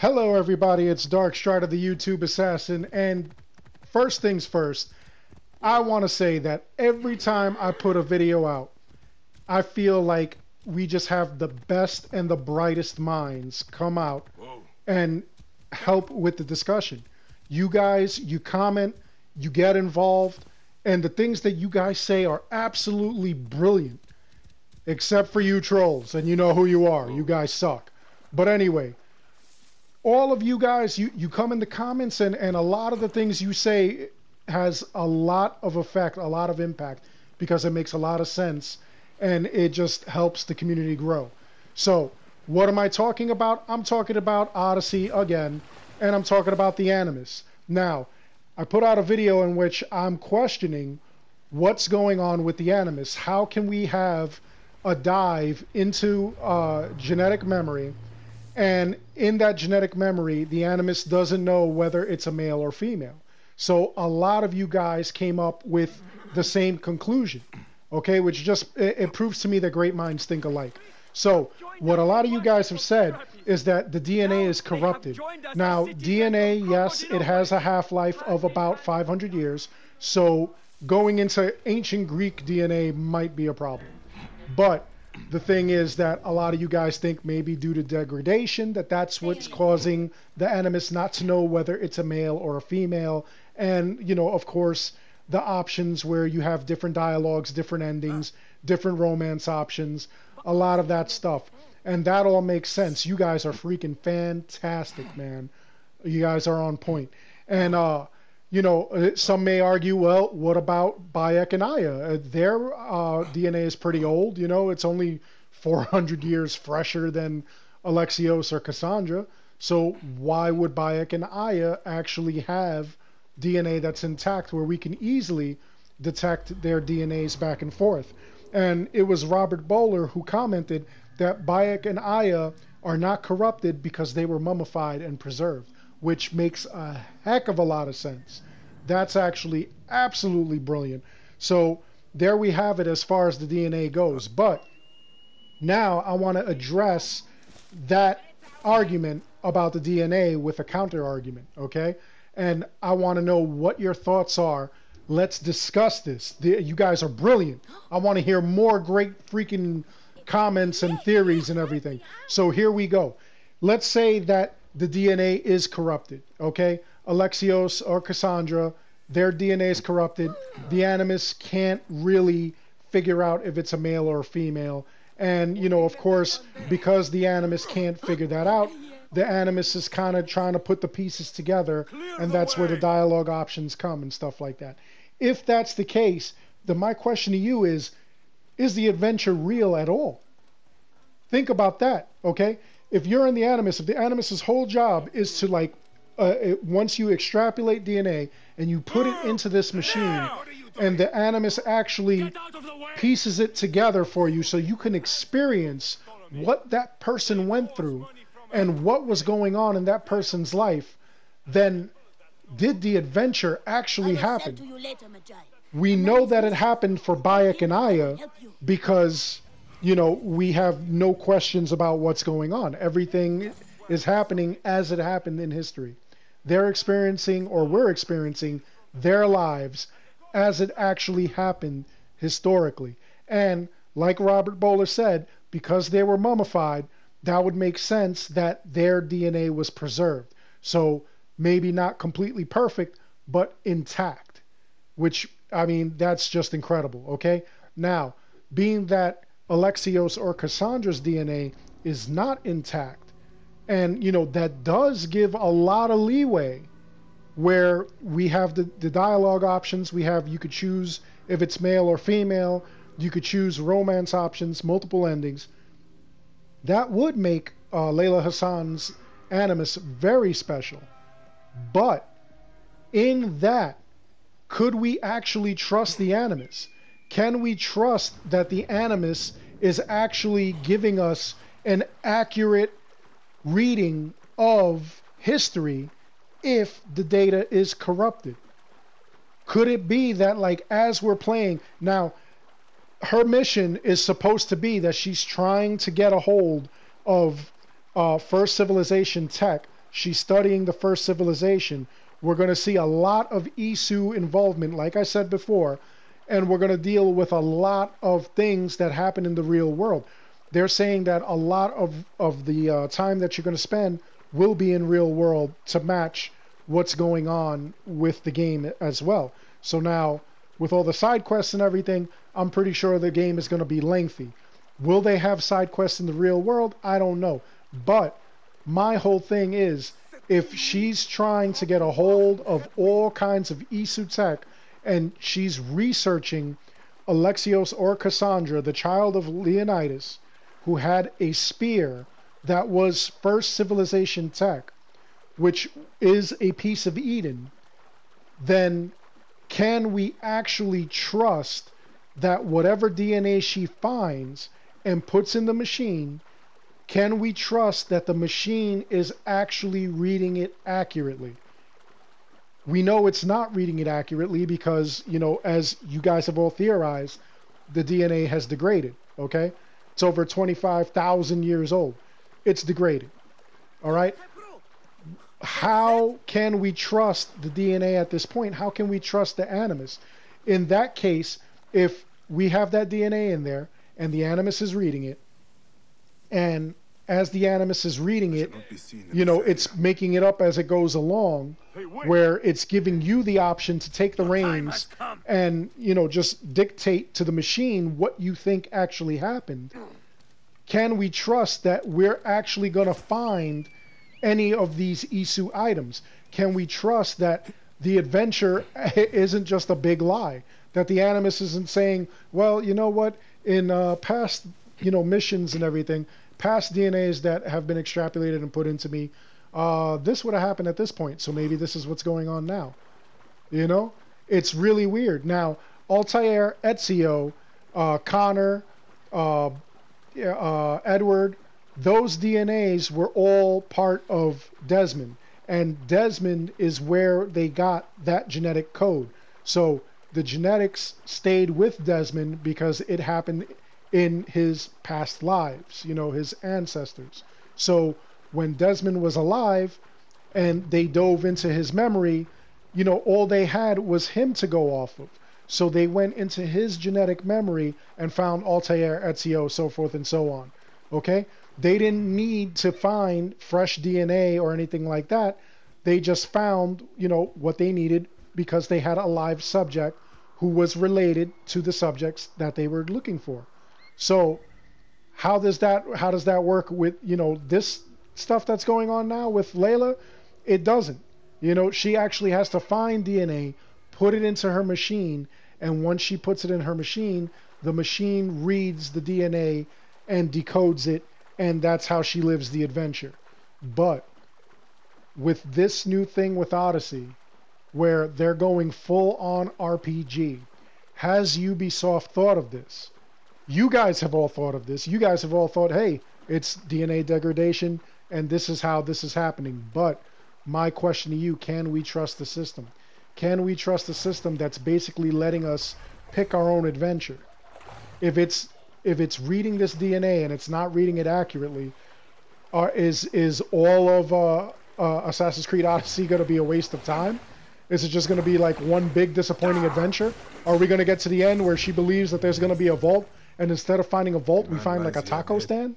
Hello everybody, it's Darkstrider, the YouTube assassin, and first things first, I want to say that every time I put a video out, I feel like we just have the best and the brightest minds come out and help with the discussion. You guys, you comment, you get involved, and the things that you guys say are absolutely brilliant. Except for you trolls, and you know who you are. You guys suck. But anyway, all of you guys, you come in the comments, and a lot of the things you say has a lot of effect, a lot of impact, because it makes a lot of sense, and it just helps the community grow. So, what am I talking about? I'm talking about Odyssey again, and I'm talking about the Animus. Now, I put out a video in which I'm questioning what's going on with the Animus. How can we have a dive into genetic memory, and in that genetic memory the Animus doesn't know whether it's a male or female? So a lot of you guys came up with the same conclusion, okay, which just it proves to me that great minds think alike. So what a lot of you guys have said is that the DNA is corrupted. Now DNA, yes, it has a half-life of about 500 years, so going into ancient Greek DNA might be a problem. But the thing is that a lot of you guys think maybe due to degradation that's what's causing the Animus not to know whether it's a male or a female. And, you know, of course, the options where you have different dialogues, different endings, different romance options, a lot of that stuff. And that all makes sense. You guys are freaking fantastic, man. You guys are on point. And, you know, some may argue, well, what about Bayek and Aya? Their DNA is pretty old. You know, it's only 400 years fresher than Alexios or Cassandra. So why would Bayek and Aya actually have DNA that's intact where we can easily detect their DNAs back and forth? And it was Robert Bowler who commented that Bayek and Aya are not corrupted because they were mummified and preserved, which makes a heck of a lot of sense. That's actually absolutely brilliant. So there we have it as far as the DNA goes. But now I want to address that argument about the DNA with a counter argument, okay? And I want to know what your thoughts are. Let's discuss this. You guys are brilliant. I want to hear more great freaking comments and theories and everything. So here we go. Let's say that the DNA is corrupted, okay? Alexios or Cassandra, their DNA is corrupted. The Animus can't really figure out if it's a male or a female. And, you know, of course, because the Animus can't figure that out, the Animus is kind of trying to put the pieces together, and that's where the dialogue options come and stuff like that. If that's the case, then my question to you is the adventure real at all? Think about that, okay? If you're in the Animus, if the Animus's whole job is to, like, once you extrapolate DNA and you put it into this machine, and the Animus actually pieces it together for you so you can experience what that person went through and what was going on in that person's life, then did the adventure actually happen? We know that it happened for Bayek and Aya because, you know, we have no questions about what's going on. Everything is happening as it happened in history. They're experiencing, or we're experiencing, their lives as it actually happened historically. And like Robert Bowler said, because they were mummified, that would make sense that their DNA was preserved. So maybe not completely perfect, but intact, which, I mean, that's just incredible, okay? Now, being that Alexios or Cassandra's DNA is not intact, and, you know, that does give a lot of leeway where we have the dialogue options. We have, you could choose if it's male or female. You could choose romance options, multiple endings. That would make Layla Hassan's Animus very special. But in that, could we actually trust the Animus? Can we trust that the Animus is actually giving us an accurate reading of history if the data is corrupted? Could it be that, like, as we're playing now, her mission is supposed to be that she's trying to get a hold of First Civilization tech she's studying the first civilization. We're going to see a lot of Isu involvement, like I said before, and we're going to deal with a lot of things that happen in the real world. They're saying that a lot of the time that you're going to spend will be in real world to match what's going on with the game as well. So now, with all the side quests and everything, I'm pretty sure the game is going to be lengthy. Will they have side quests in the real world? I don't know. But my whole thing is, if she's trying to get a hold of all kinds of Isu tech, and she's researching Alexios or Cassandra, the child of Leonidas, who had a spear that was first civilization tech, which is a piece of Eden, then can we actually trust that whatever DNA she finds and puts in the machine, can we trust that the machine is actually reading it accurately? We know it's not reading it accurately because, you know, as you guys have all theorized, the DNA has degraded, okay? It's over 25,000 years old. It's degraded, all right? How can we trust the DNA at this point? How can we trust the Animus? In that case, if we have that DNA in there and the Animus is reading it, and as the Animus is reading it, you know, it's making it up as it goes along, where it's giving you the option to take the reins and, you know, just dictate to the machine what you think actually happened. Can we trust that we're actually going to find any of these Isu items? Can we trust that the adventure isn't just a big lie? That the Animus isn't saying, well, you know what, in past, you know, missions and everything, past DNAs that have been extrapolated and put into me, this would have happened at this point, so maybe this is what's going on now. You know? It's really weird. Now, Altair, Ezio, Connor, Edward, those DNAs were all part of Desmond. And Desmond is where they got that genetic code. So the genetics stayed with Desmond because it happened in his past lives, you know, his ancestors. So when Desmond was alive and they dove into his memory, you know, all they had was him to go off of. So they went into his genetic memory and found Altair, Ezio, so forth and so on. Okay? They didn't need to find fresh DNA or anything like that. They just found, you know, what they needed because they had a live subject who was related to the subjects that they were looking for. So how does that work with, you know, this stuff that's going on now with Layla? It doesn't. You know, she actually has to find DNA, put it into her machine, and once she puts it in her machine, the machine reads the DNA and decodes it, and that's how she lives the adventure. But with this new thing with Odyssey, where they're going full on RPG, has Ubisoft thought of this? You guys have all thought of this. You guys have all thought, hey, it's DNA degradation, and this is how this is happening. But my question to you, can we trust the system? Can we trust the system that's basically letting us pick our own adventure? If it's reading this DNA and it's not reading it accurately, is all of Assassin's Creed Odyssey going to be a waste of time? Is it just going to be like one big disappointing adventure? Are we going to get to the end where she believes that there's going to be a vault, and instead of finding a vault, we find like a taco stand?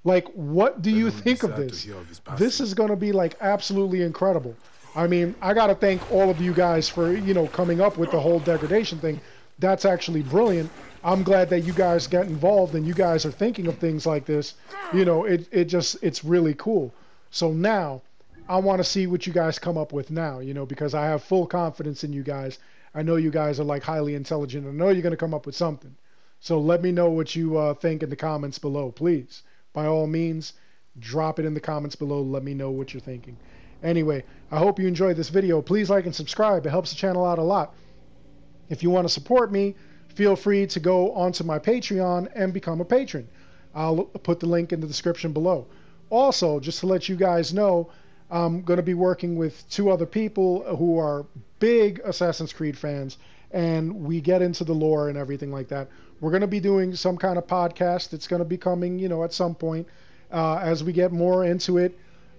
Like, what do you think of this? This is going to be like absolutely incredible. I mean, I got to thank all of you guys for, you know, coming up with the whole degradation thing. That's actually brilliant. I'm glad that you guys get involved and you guys are thinking of things like this. You know, it's really cool. So now I want to see what you guys come up with now, you know, because I have full confidence in you guys. I know you guys are like highly intelligent. I know you're going to come up with something. So let me know what you think in the comments below, please. By all means, drop it in the comments below. Let me know what you're thinking. Anyway, I hope you enjoyed this video. Please like and subscribe. It helps the channel out a lot. If you want to support me, feel free to go onto my Patreon and become a patron. I'll put the link in the description below. Also, just to let you guys know, I'm going to be working with two other people who are big Assassin's Creed fans, and we get into the lore and everything like that. We're going to be doing some kind of podcast. It's going to be coming, you know, at some point as we get more into it.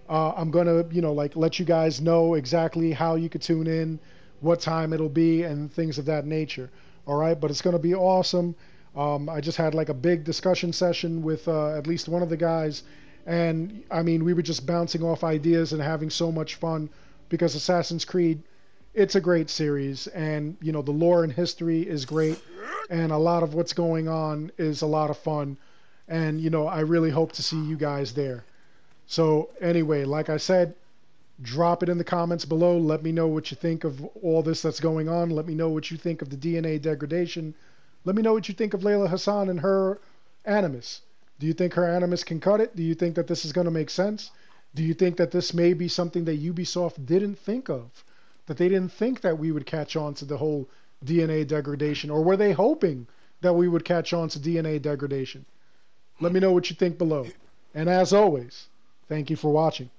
I'm gonna, like let you guys know exactly how you could tune in, what time it'll be, and things of that nature. All right, but it's gonna be awesome. I just had like a big discussion session with at least one of the guys, and I mean, we were just bouncing off ideas and having so much fun because Assassin's Creed, it's a great series, and the lore and history is great, and a lot of what's going on is a lot of fun, and I really hope to see you guys there. So anyway, like I said, drop it in the comments below. Let me know what you think of all this that's going on. Let me know what you think of the DNA degradation. Let me know what you think of Layla Hassan and her animus. Do you think her animus can cut it? Do you think that this is going to make sense? Do you think that this may be something that Ubisoft didn't think of? That they didn't think that we would catch on to the whole DNA degradation? Or were they hoping that we would catch on to DNA degradation? Let me know what you think below. And as always, thank you for watching.